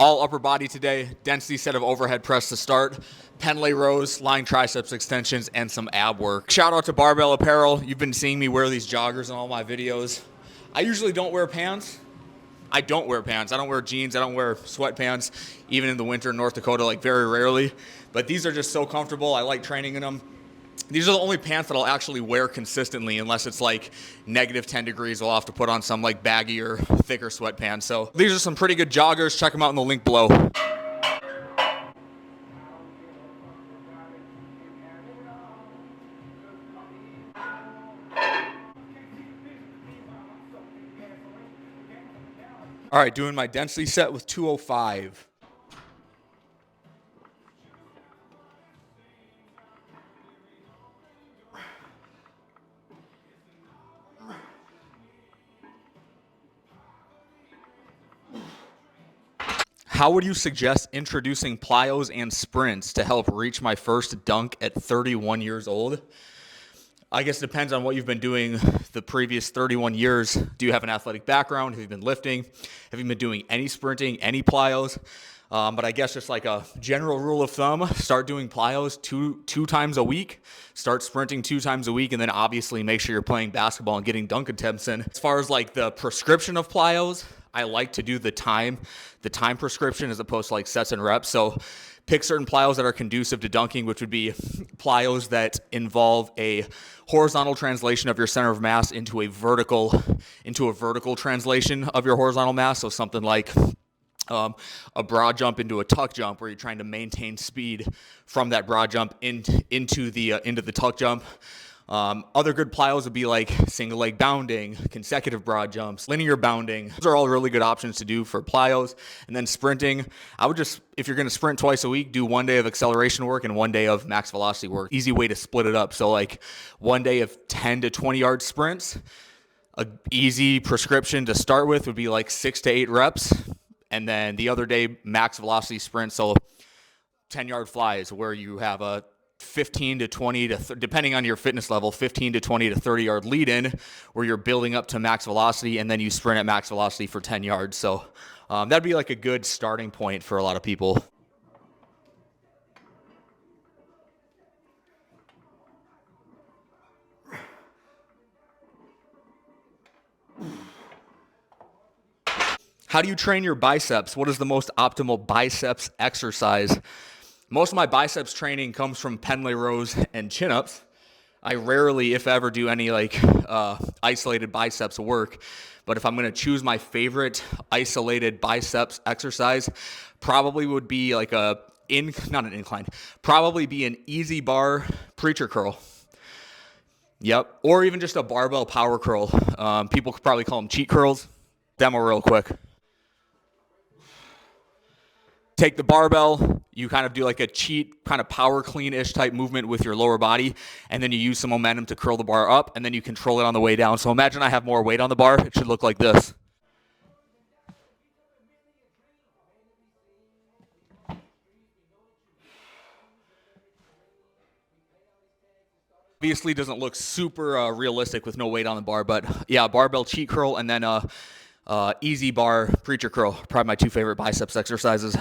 All upper body today, density set of overhead press to start, Pendlay rows, lying triceps extensions, and some ab work. Shout out to Barbell Apparel. You've been seeing me wear these joggers in all my videos. I usually don't wear pants. I don't wear pants. I don't wear jeans. I don't wear sweatpants, even in the winter in North Dakota, like very rarely. But these are just so comfortable. I like training in them. These are the only pants that I'll actually wear consistently unless it's like negative 10 degrees. I'll have to put on some like baggy or thicker sweatpants. So these are some pretty good joggers. Check them out in the link below. All right, doing my density set with 205. How would you suggest introducing plyos and sprints to help reach my first dunk at 31 years old? I guess it depends on what you've been doing the previous 31 years. Do you have an athletic background? Have you been lifting? Have you been doing any sprinting, any plyos? But I guess just like a general rule of thumb, start doing plyos two times a week, start sprinting 2 times a week, and then obviously make sure you're playing basketball and getting dunk attempts in. As far as like the prescription of plyos, I like to do the time prescription as opposed to like sets and reps. So pick certain plyos that are conducive to dunking, which would be plyos that involve a horizontal translation of your center of mass into a vertical translation of your horizontal mass. So something like a broad jump into a tuck jump, where you're trying to maintain speed from that broad jump into the tuck jump. Other good plyos would be like single leg bounding, consecutive broad jumps, linear bounding. Those are all really good options to do for plyos. And then sprinting, I would just, if you're going to sprint twice a week, do 1 day of acceleration work and 1 day of max velocity work. Easy way to split it up. So like 1 day of 10 to 20 yard sprints. A easy prescription to start with would be like 6 to 8 reps. And then the other day, max velocity sprint. So 10-yard flies, where you have a 15 to 20 to, depending on your fitness level, 15 to 20 to 30 yard lead in, where you're building up to max velocity, and then you sprint at max velocity for 10 yards. So that'd be like a good starting point for a lot of people. How do you train your biceps? What is the most optimal biceps exercise? Most of my biceps training comes from Pendlay rows and chin-ups. I rarely, if ever, do any like isolated biceps work. But if I'm going to choose my favorite isolated biceps exercise, probably would be like probably be an easy bar preacher curl. Yep. Or even just a barbell power curl. People could probably call them cheat curls. Demo real quick. Take the barbell, you kind of do like a cheat, kind of power clean-ish type movement with your lower body, and then you use some momentum to curl the bar up, and then you control it on the way down. So imagine I have more weight on the bar. It should look like this. Obviously doesn't look super realistic with no weight on the bar, but yeah, barbell cheat curl, and then easy bar preacher curl. Probably my 2 favorite biceps exercises.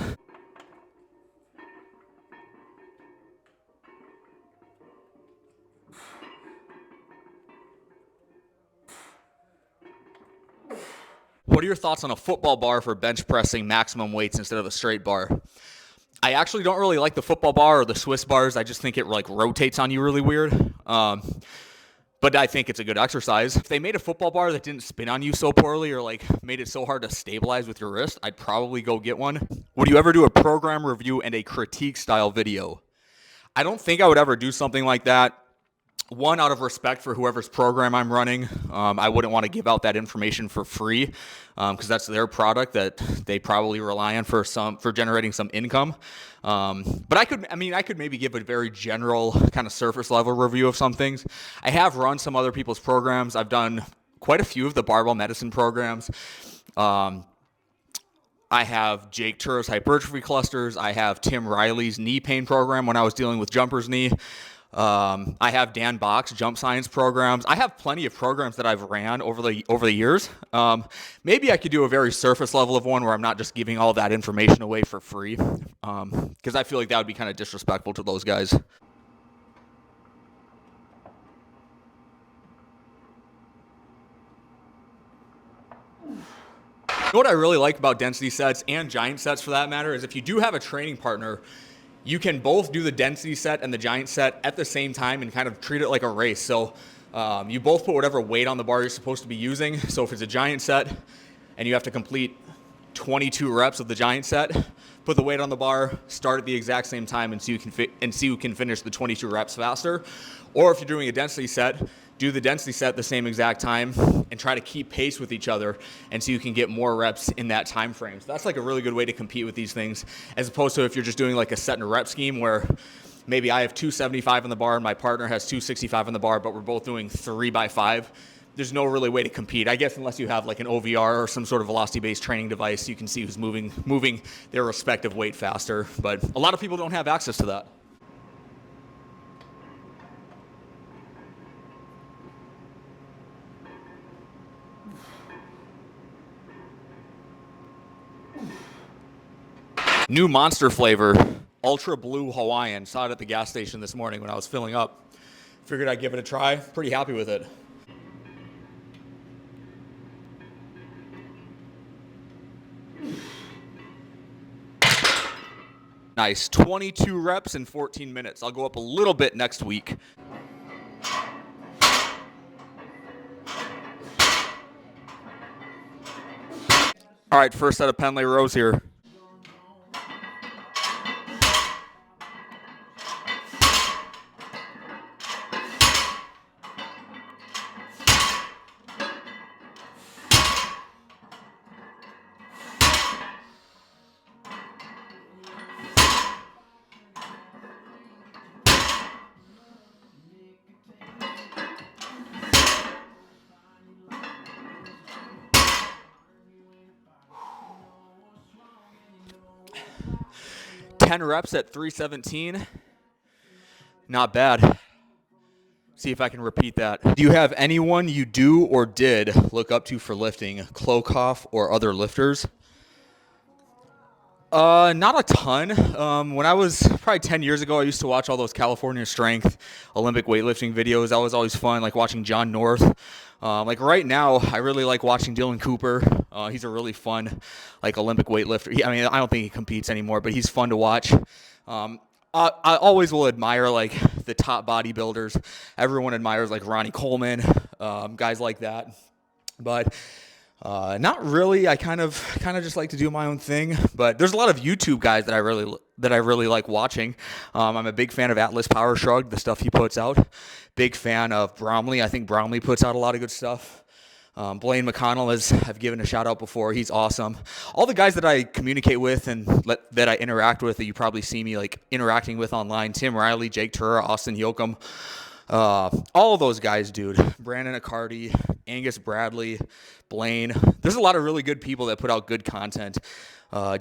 What are your thoughts on a football bar for bench pressing maximum weights instead of a straight bar? I actually don't really like the football bar or the Swiss bars. I just think it like rotates on you really weird. But I think it's a good exercise. If they made a football bar that didn't spin on you so poorly, or like made it so hard to stabilize with your wrist, I'd probably go get one. Would you ever do a program review and a critique style video? I don't think I would ever do something like that. One, out of respect for whoever's program I'm running. I wouldn't want to give out that information for free because that's their product that they probably rely on for generating some income. But I could maybe give a very general kind of surface level review of some things. I have run some other people's programs. I've done quite a few of the barbell medicine programs. I have Jake Turo's hypertrophy clusters. I have Tim Riley's knee pain program when I was dealing with jumper's knee. I have Dan Bach's jump science programs. I have plenty of programs that I've ran over the years. Maybe I could do a very surface level of one where I'm not just giving all that information away for free, because I feel like that would be kind of disrespectful to those guys. What I really like about density sets and giant sets for that matter is if you do have a training partner, you can both do the density set and the giant set at the same time and kind of treat it like a race. So you both put whatever weight on the bar you're supposed to be using. So if it's a giant set and you have to complete 22 reps of the giant set, put the weight on the bar, start at the exact same time and see who can finish the 22 reps faster. Or if you're doing a density set, do the density set at the same exact time and try to keep pace with each other and so you can get more reps in that time frame. So that's like a really good way to compete with these things, as opposed to if you're just doing like a set and a rep scheme where maybe I have 275 on the bar and my partner has 265 on the bar, but we're both doing 3x5. There's no really way to compete, I guess, unless you have like an OVR or some sort of velocity-based training device. You can see who's moving their respective weight faster, but a lot of people don't have access to that. New Monster flavor, Ultra Blue Hawaiian. Saw it at the gas station this morning when I was filling up. Figured I'd give it a try. Pretty happy with it. Nice, 22 reps in 14 minutes. I'll go up a little bit next week. All right, first set of Pendlay rows here. Ten reps at 317. Not bad. See if I can repeat that. Do you have anyone you do or did look up to for lifting, Klokov or other lifters? Not a ton. When I was probably 10 years ago, I used to watch all those California Strength Olympic weightlifting videos. That was always fun, like watching John North. Like right now, I really like watching Dylan Cooper. He's a really fun, like Olympic weightlifter. I mean, I don't think he competes anymore, but he's fun to watch. I always will admire like the top bodybuilders. Everyone admires like Ronnie Coleman, guys like that. But not really. I kind of just like to do my own thing. But there's a lot of YouTube guys that I really like watching. I'm a big fan of Atlas Power Shrug, the stuff he puts out. Big fan of Bromley. I think Bromley puts out a lot of good stuff. Blaine McConnell, I've given a shout out before. He's awesome. All the guys that I communicate with and that I interact with, that you probably see me like interacting with online, Tim Riley, Jake Tura, Austin Yoakum, all of those guys, dude. Brandon Accardi, Angus Bradley, Blaine. There's a lot of really good people that put out good content.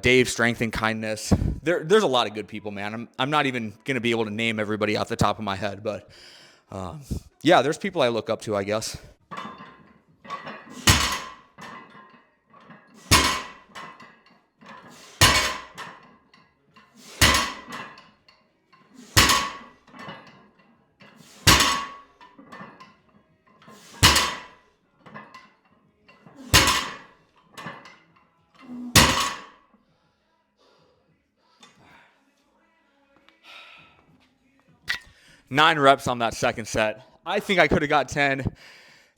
Dave, Strength and Kindness. There's a lot of good people, man. I'm not even going to be able to name everybody off the top of my head, but yeah, there's people I look up to, I guess. Nine reps on that second set. I think I could have got 10.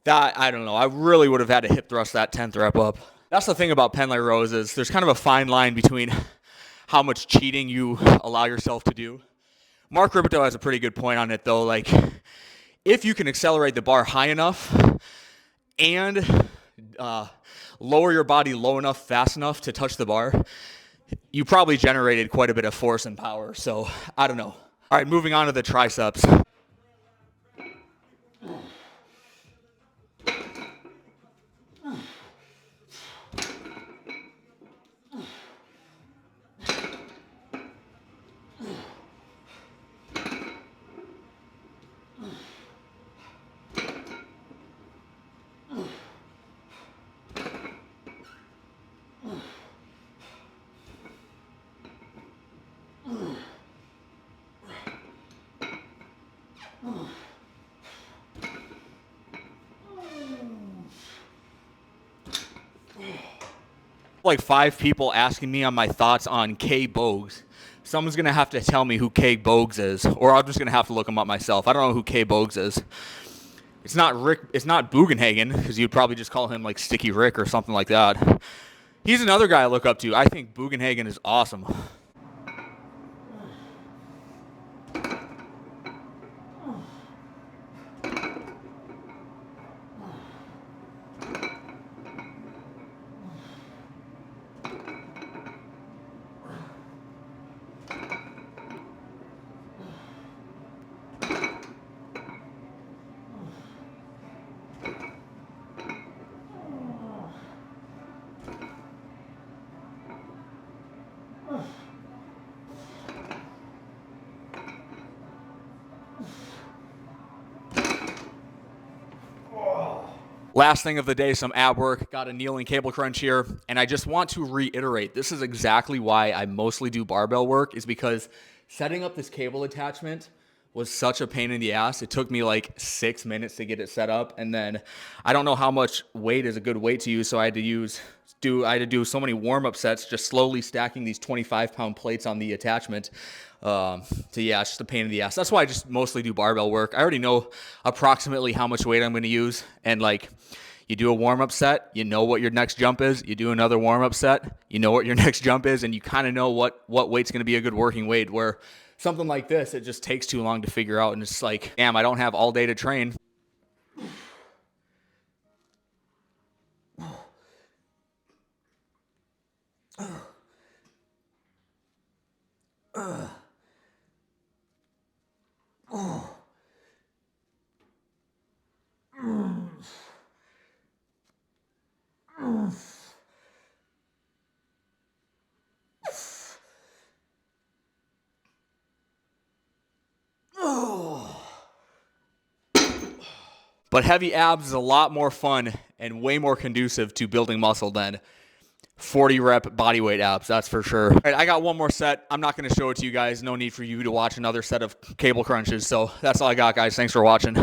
That, I don't know. I really would have had to hip thrust that 10th rep up. That's the thing about Pendlay rows is there's kind of a fine line between how much cheating you allow yourself to do. Mark Ribito has a pretty good point on it, though. Like, if you can accelerate the bar high enough and lower your body low enough, fast enough to touch the bar, you probably generated quite a bit of force and power. So, I don't know. All right, moving on to the triceps. Like 5 people asking me on my thoughts on K Bogues. Someone's gonna have to tell me who K Bogues is, or I'm just gonna have to look him up myself. I don't know who K Bogues is. It's not Rick. It's not Bugenhagen, because you'd probably just call him like Sticky Rick or something like that. He's another guy I look up to. I think Bugenhagen is awesome. Last thing of the day, some ab work. Got a kneeling cable crunch here. And I just want to reiterate, this is exactly why I mostly do barbell work, is because setting up this cable attachment was such a pain in the ass. It took me like 6 minutes to get it set up. And then I don't know how much weight is a good weight to use, so I had to do so many warm-up sets, just slowly stacking these 25-pound plates on the attachment. So yeah, it's just a pain in the ass. That's why I just mostly do barbell work. I already know approximately how much weight I'm going to use, and like, you do a warm-up set, you know what your next jump is. You do another warm-up set, you know what your next jump is, and you kind of know what weight's going to be a good working weight. Where something like this, it just takes too long to figure out, and it's like, damn, I don't have all day to train. But heavy abs is a lot more fun and way more conducive to building muscle than 40 rep bodyweight abs, that's for sure. All right, I got one more set. I'm not going to show it to you guys. No need for you to watch another set of cable crunches. So that's all I got, guys. Thanks for watching.